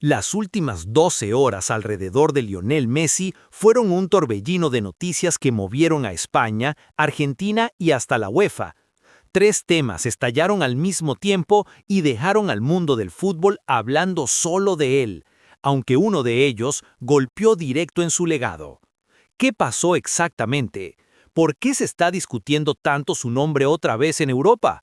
Las últimas 12 horas alrededor de Lionel Messi fueron un torbellino de noticias que movieron a España, Argentina y hasta la UEFA. Tres temas estallaron al mismo tiempo y dejaron al mundo del fútbol hablando solo de él, aunque uno de ellos golpeó directo en su legado. ¿Qué pasó exactamente? ¿Por qué se está discutiendo tanto su nombre otra vez en Europa?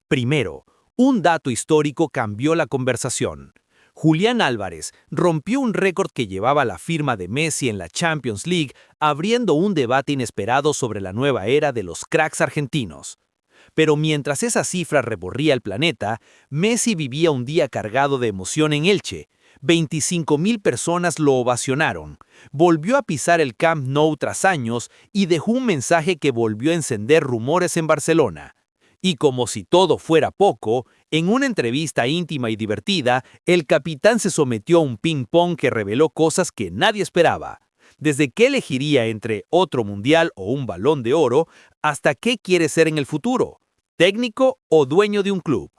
Primero, un dato histórico cambió la conversación. Julián Álvarez rompió un récord que llevaba la firma de Messi en la Champions League, abriendo un debate inesperado sobre la nueva era de los cracks argentinos. Pero mientras esa cifra recorría el planeta, Messi vivía un día cargado de emoción en Elche. 25.000 personas lo ovacionaron. Volvió a pisar el Camp Nou tras años y dejó un mensaje que volvió a encender rumores en Barcelona. Y como si todo fuera poco, en una entrevista íntima y divertida, el capitán se sometió a un ping-pong que reveló cosas que nadie esperaba. Desde qué elegiría entre otro mundial o un balón de oro, hasta qué quiere ser en el futuro, técnico o dueño de un club.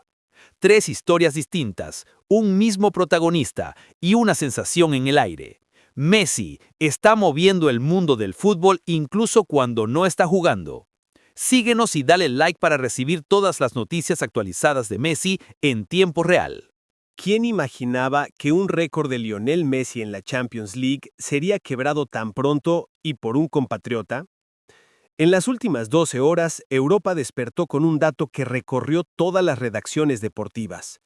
Tres historias distintas, un mismo protagonista y una sensación en el aire. Messi está moviendo el mundo del fútbol incluso cuando no está jugando. Síguenos y dale like para recibir todas las noticias actualizadas de Messi en tiempo real. ¿Quién imaginaba que un récord de Lionel Messi en la Champions League sería quebrado tan pronto y por un compatriota? En las últimas 12 horas, Europa despertó con un dato que recorrió todas las redacciones deportivas.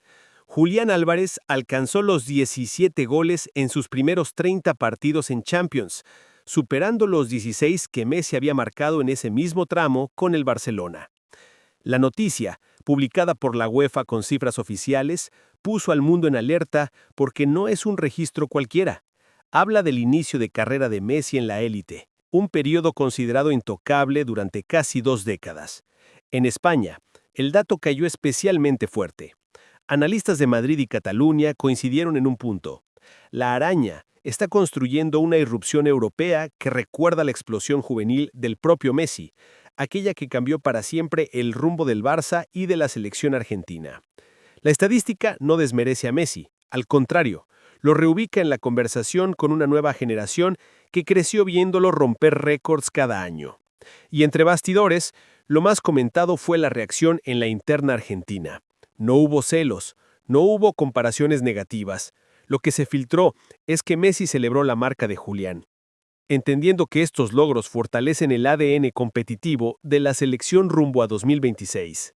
Julián Álvarez alcanzó los 17 goles en sus primeros 30 partidos en Champions, superando los 16 que Messi había marcado en ese mismo tramo con el Barcelona. La noticia, publicada por la UEFA con cifras oficiales, puso al mundo en alerta porque no es un registro cualquiera. Habla del inicio de carrera de Messi en la élite, un periodo considerado intocable durante casi 2 décadas. En España, el dato cayó especialmente fuerte. Analistas de Madrid y Cataluña coincidieron en un punto. La araña está construyendo una irrupción europea que recuerda la explosión juvenil del propio Messi, aquella que cambió para siempre el rumbo del Barça y de la selección argentina. La estadística no desmerece a Messi, al contrario, lo reubica en la conversación con una nueva generación que creció viéndolo romper récords cada año. Y entre bastidores, lo más comentado fue la reacción en la interna argentina. No hubo celos, no hubo comparaciones negativas. Lo que se filtró es que Messi celebró la marca de Julián, entendiendo que estos logros fortalecen el ADN competitivo de la selección rumbo a 2026.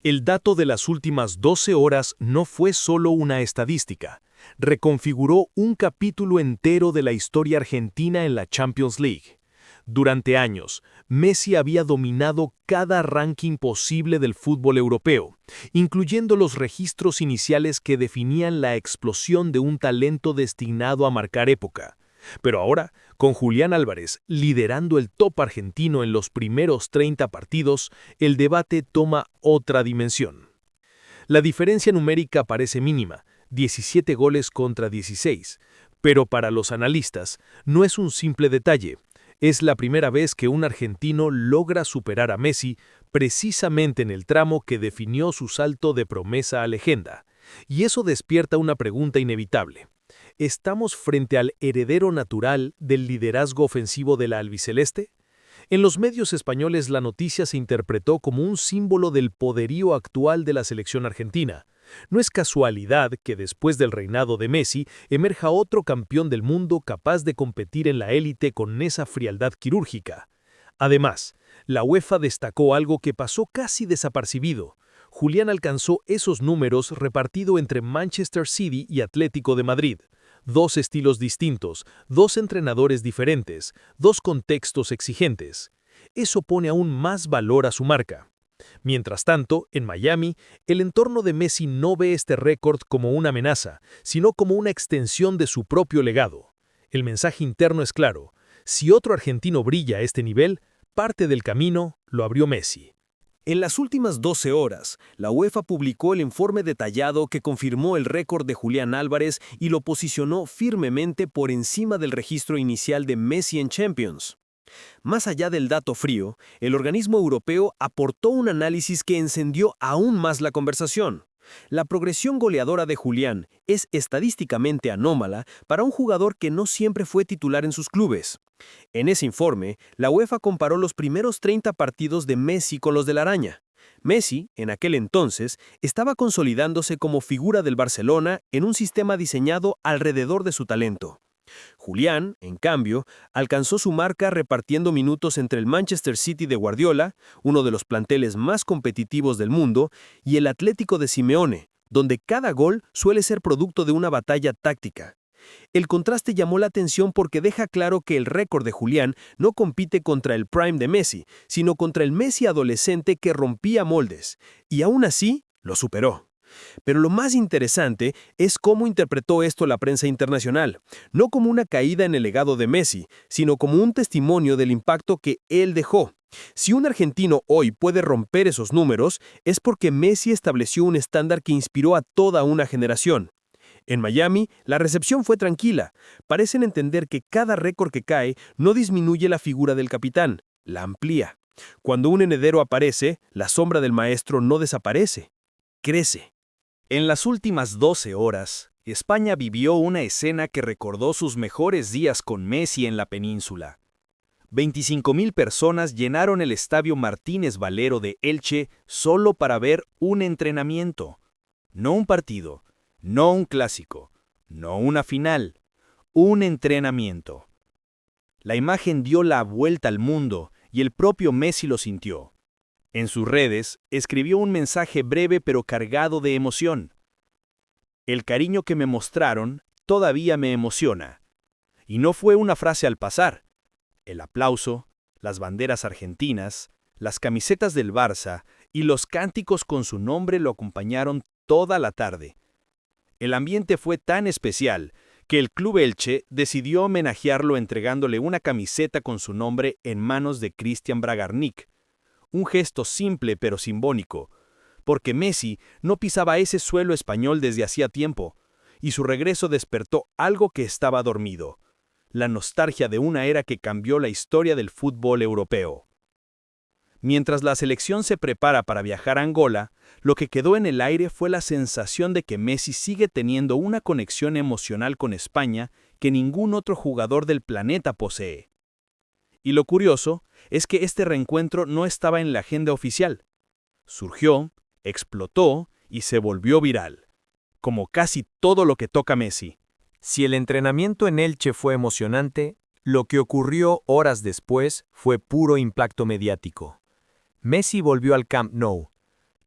El dato de las últimas 12 horas no fue solo una estadística, reconfiguró un capítulo entero de la historia argentina en la Champions League. Durante años, Messi había dominado cada ranking posible del fútbol europeo, incluyendo los registros iniciales que definían la explosión de un talento destinado a marcar época. Pero ahora, con Julián Álvarez liderando el top argentino en los primeros 30 partidos, el debate toma otra dimensión. La diferencia numérica parece mínima, 17 goles contra 16, pero para los analistas no es un simple detalle. Es la primera vez que un argentino logra superar a Messi precisamente en el tramo que definió su salto de promesa a leyenda. Y eso despierta una pregunta inevitable. ¿Estamos frente al heredero natural del liderazgo ofensivo de la albiceleste? En los medios españoles la noticia se interpretó como un símbolo del poderío actual de la selección argentina. No es casualidad que después del reinado de Messi emerja otro campeón del mundo capaz de competir en la élite con esa frialdad quirúrgica. Además, la UEFA destacó algo que pasó casi desapercibido. Julián alcanzó esos números repartido entre Manchester City y Atlético de Madrid. Dos estilos distintos, dos entrenadores diferentes, dos contextos exigentes. Eso pone aún más valor a su marca. Mientras tanto, en Miami, el entorno de Messi no ve este récord como una amenaza, sino como una extensión de su propio legado. El mensaje interno es claro: si otro argentino brilla a este nivel, parte del camino lo abrió Messi. En las últimas 12 horas, la UEFA publicó el informe detallado que confirmó el récord de Julián Álvarez y lo posicionó firmemente por encima del registro inicial de Messi en Champions. Más allá del dato frío, el organismo europeo aportó un análisis que encendió aún más la conversación. La progresión goleadora de Julián es estadísticamente anómala para un jugador que no siempre fue titular en sus clubes. En ese informe, la UEFA comparó los primeros 30 partidos de Messi con los de la Araña. Messi, en aquel entonces, estaba consolidándose como figura del Barcelona en un sistema diseñado alrededor de su talento. Julián, en cambio, alcanzó su marca repartiendo minutos entre el Manchester City de Guardiola, uno de los planteles más competitivos del mundo, y el Atlético de Simeone, donde cada gol suele ser producto de una batalla táctica. El contraste llamó la atención porque deja claro que el récord de Julián no compite contra el prime de Messi, sino contra el Messi adolescente que rompía moldes, y aún así lo superó. Pero lo más interesante es cómo interpretó esto la prensa internacional, no como una caída en el legado de Messi, sino como un testimonio del impacto que él dejó. Si un argentino hoy puede romper esos números, es porque Messi estableció un estándar que inspiró a toda una generación. En Miami, la recepción fue tranquila. Parecen entender que cada récord que cae no disminuye la figura del capitán, la amplía. Cuando un heredero aparece, la sombra del maestro no desaparece, crece. En las últimas 12 horas, España vivió una escena que recordó sus mejores días con Messi en la península. 25.000 personas llenaron el estadio Martínez Valero de Elche solo para ver un entrenamiento. No un partido, no un clásico, no una final, un entrenamiento. La imagen dio la vuelta al mundo y el propio Messi lo sintió. En sus redes, escribió un mensaje breve pero cargado de emoción. El cariño que me mostraron todavía me emociona. Y no fue una frase al pasar. El aplauso, las banderas argentinas, las camisetas del Barça y los cánticos con su nombre lo acompañaron toda la tarde. El ambiente fue tan especial que el Club Elche decidió homenajearlo entregándole una camiseta con su nombre en manos de Cristian Bragarnik. Un gesto simple pero simbólico, porque Messi no pisaba ese suelo español desde hacía tiempo, y su regreso despertó algo que estaba dormido, la nostalgia de una era que cambió la historia del fútbol europeo. Mientras la selección se prepara para viajar a Angola, lo que quedó en el aire fue la sensación de que Messi sigue teniendo una conexión emocional con España que ningún otro jugador del planeta posee. Y lo curioso es que este reencuentro no estaba en la agenda oficial. Surgió, explotó y se volvió viral, como casi todo lo que toca Messi. Si el entrenamiento en Elche fue emocionante, lo que ocurrió horas después fue puro impacto mediático. Messi volvió al Camp Nou,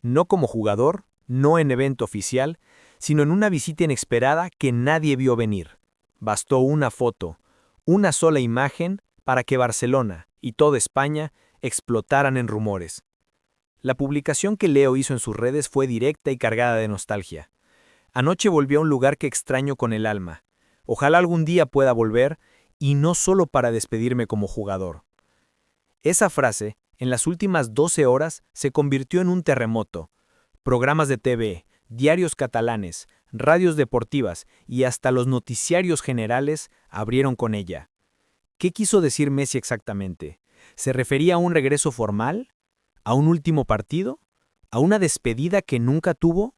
no como jugador, no en evento oficial, sino en una visita inesperada que nadie vio venir. Bastó una foto, una sola imagen, para que Barcelona y toda España explotaran en rumores. La publicación que Leo hizo en sus redes fue directa y cargada de nostalgia. Anoche volvió a un lugar que extraño con el alma. Ojalá algún día pueda volver, y no solo para despedirme como jugador. Esa frase, en las últimas 12 horas, se convirtió en un terremoto. Programas de TV, diarios catalanes, radios deportivas y hasta los noticiarios generales abrieron con ella. ¿Qué quiso decir Messi exactamente? ¿Se refería a un regreso formal? ¿A un último partido? ¿A una despedida que nunca tuvo?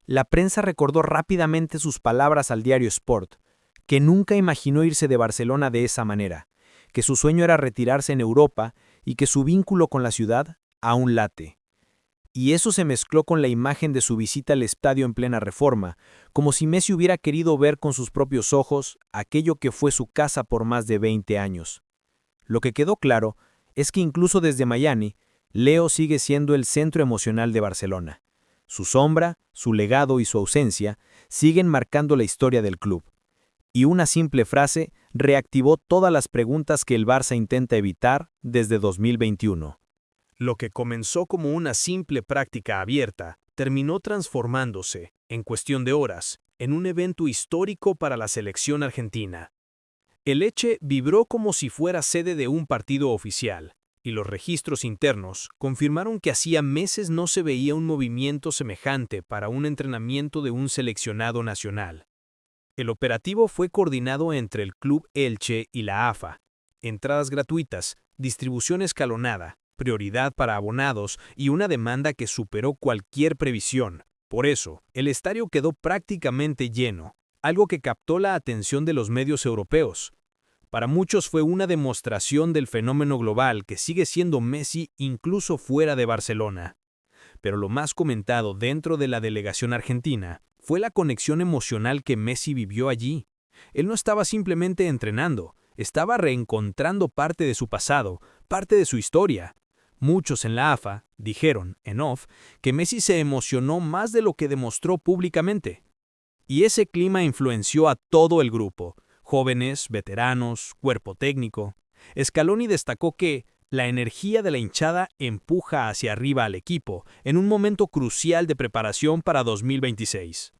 La prensa recordó rápidamente sus palabras al diario Sport, que nunca imaginó irse de Barcelona de esa manera, que su sueño era retirarse en Europa y que su vínculo con la ciudad aún late. Y eso se mezcló con la imagen de su visita al estadio en plena Reforma, como si Messi hubiera querido ver con sus propios ojos aquello que fue su casa por más de 20 años. Lo que quedó claro es que incluso desde Miami, Leo sigue siendo el centro emocional de Barcelona. Su sombra, su legado y su ausencia siguen marcando la historia del club. Y una simple frase reactivó todas las preguntas que el Barça intenta evitar desde 2021. Lo que comenzó como una simple práctica abierta, terminó transformándose, en cuestión de horas, en un evento histórico para la selección argentina. El Elche vibró como si fuera sede de un partido oficial, y los registros internos confirmaron que hacía meses no se veía un movimiento semejante para un entrenamiento de un seleccionado nacional. El operativo fue coordinado entre el Club Elche y la AFA. Entradas gratuitas, distribución escalonada, prioridad para abonados y una demanda que superó cualquier previsión. Por eso, el estadio quedó prácticamente lleno, algo que captó la atención de los medios europeos. Para muchos fue una demostración del fenómeno global que sigue siendo Messi incluso fuera de Barcelona. Pero lo más comentado dentro de la delegación argentina fue la conexión emocional que Messi vivió allí. Él no estaba simplemente entrenando, estaba reencontrando parte de su pasado, parte de su historia. Muchos en la AFA dijeron, en off, que Messi se emocionó más de lo que demostró públicamente. Y ese clima influenció a todo el grupo, jóvenes, veteranos, cuerpo técnico. Scaloni destacó que la energía de la hinchada empuja hacia arriba al equipo en un momento crucial de preparación para 2026.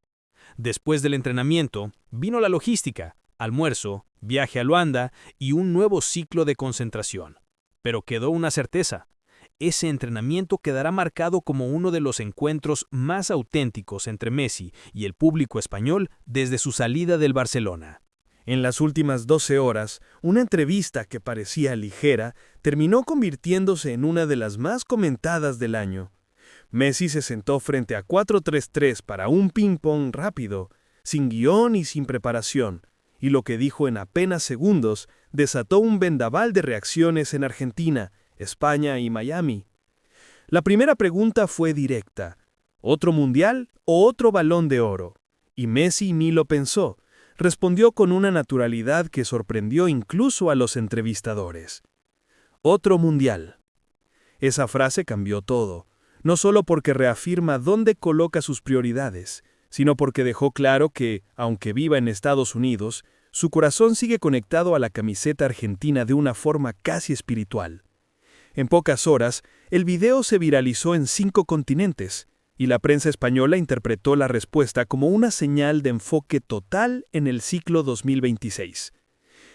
Después del entrenamiento, vino la logística, almuerzo, viaje a Luanda y un nuevo ciclo de concentración. Pero quedó una certeza. Ese entrenamiento quedará marcado como uno de los encuentros más auténticos entre Messi y el público español desde su salida del Barcelona. En las últimas 12 horas, una entrevista que parecía ligera terminó convirtiéndose en una de las más comentadas del año. Messi se sentó frente a 4-3-3 para un ping-pong rápido, sin guión y sin preparación, y lo que dijo en apenas segundos desató un vendaval de reacciones en Argentina, España y Miami. La primera pregunta fue directa: ¿otro mundial o otro Balón de Oro? Y Messi ni lo pensó. Respondió con una naturalidad que sorprendió incluso a los entrevistadores. Otro mundial. Esa frase cambió todo, no solo porque reafirma dónde coloca sus prioridades, sino porque dejó claro que, aunque viva en Estados Unidos, su corazón sigue conectado a la camiseta argentina de una forma casi espiritual. En pocas horas, el video se viralizó en 5 continentes, y la prensa española interpretó la respuesta como una señal de enfoque total en el ciclo 2026.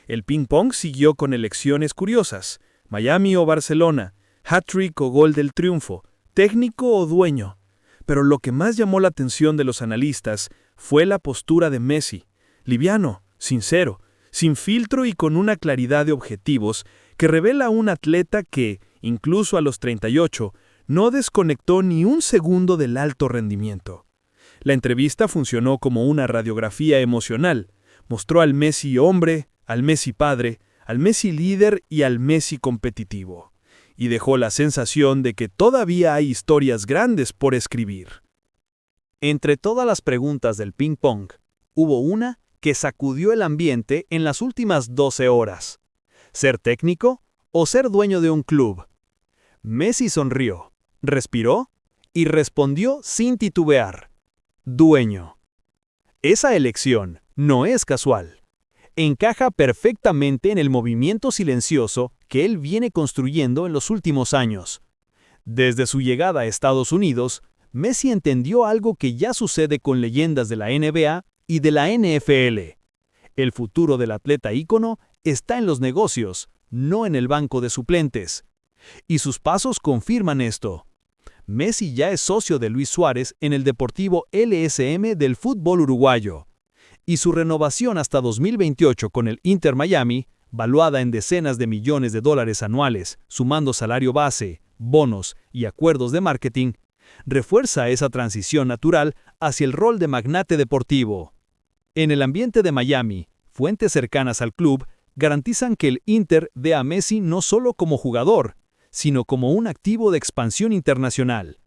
El ping-pong siguió con elecciones curiosas: Miami o Barcelona, hat-trick o gol del triunfo, técnico o dueño. Pero lo que más llamó la atención de los analistas fue la postura de Messi, liviano, sincero, sin filtro y con una claridad de objetivos que revela a un atleta que, incluso a los 38, no desconectó ni un segundo del alto rendimiento. La entrevista funcionó como una radiografía emocional. Mostró al Messi hombre, al Messi padre, al Messi líder y al Messi competitivo. Y dejó la sensación de que todavía hay historias grandes por escribir. Entre todas las preguntas del ping-pong, hubo una que sacudió el ambiente en las últimas 12 horas. ¿Ser técnico o ser dueño de un club? Messi sonrió, respiró y respondió sin titubear: dueño. Esa elección no es casual. Encaja perfectamente en el movimiento silencioso que él viene construyendo en los últimos años. Desde su llegada a Estados Unidos, Messi entendió algo que ya sucede con leyendas de la NBA y de la NFL. El futuro del atleta ícono está en los negocios, no en el banco de suplentes. Y sus pasos confirman esto. Messi ya es socio de Luis Suárez en el Deportivo LSM del fútbol uruguayo. Y su renovación hasta 2028 con el Inter Miami, valuada en decenas de millones de dólares anuales, sumando salario base, bonos y acuerdos de marketing, refuerza esa transición natural hacia el rol de magnate deportivo. En el ambiente de Miami, fuentes cercanas al club garantizan que el Inter ve a Messi no solo como jugador, sino como un activo de expansión internacional,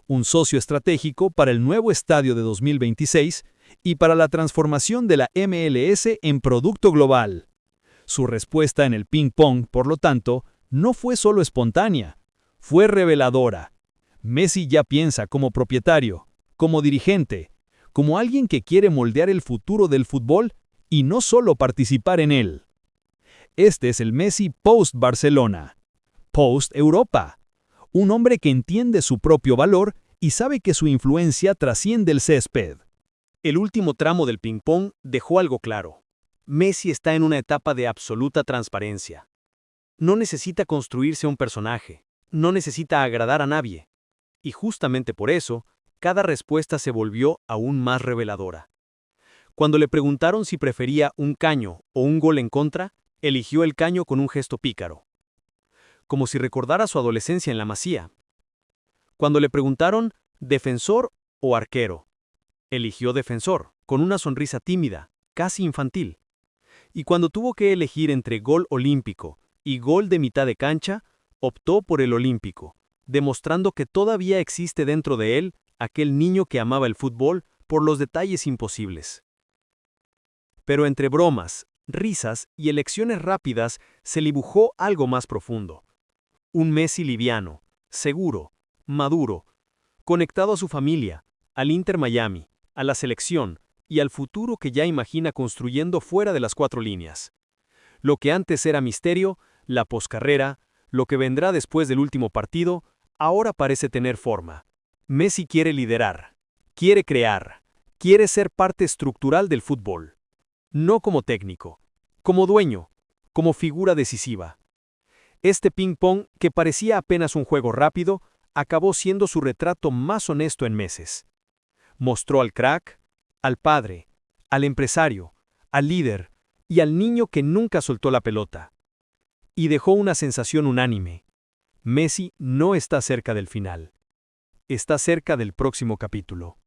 un socio estratégico para el nuevo estadio de 2026 y para la transformación de la MLS en producto global. Su respuesta en el ping-pong, por lo tanto, no fue solo espontánea, fue reveladora. Messi ya piensa como propietario, como dirigente, como alguien que quiere moldear el futuro del fútbol y no solo participar en él. Este es el Messi post-Barcelona, post-Europa, un hombre que entiende su propio valor y sabe que su influencia trasciende el césped. El último tramo del ping-pong dejó algo claro. Messi está en una etapa de absoluta transparencia. No necesita construirse un personaje, no necesita agradar a nadie. Y justamente por eso, cada respuesta se volvió aún más reveladora. Cuando le preguntaron si prefería un caño o un gol en contra, eligió el caño con un gesto pícaro, como si recordara su adolescencia en la Masía. Cuando le preguntaron, ¿defensor o arquero. Eligió defensor, con una sonrisa tímida, casi infantil. Y cuando tuvo que elegir entre gol olímpico y gol de mitad de cancha, optó por el olímpico, demostrando que todavía existe dentro de él aquel niño que amaba el fútbol por los detalles imposibles. Pero entre bromas, risas y elecciones rápidas se dibujó algo más profundo. Un Messi liviano, seguro, maduro, conectado a su familia, al Inter Miami, a la selección y al futuro que ya imagina construyendo fuera de las 4 líneas. Lo que antes era misterio, la poscarrera, lo que vendrá después del último partido, ahora parece tener forma. Messi quiere liderar, quiere crear, quiere ser parte estructural del fútbol. No como técnico, como dueño, como figura decisiva. Este ping-pong, que parecía apenas un juego rápido, acabó siendo su retrato más honesto en meses. Mostró al crack, al padre, al empresario, al líder y al niño que nunca soltó la pelota. Y dejó una sensación unánime. Messi no está cerca del final. Está cerca del próximo capítulo.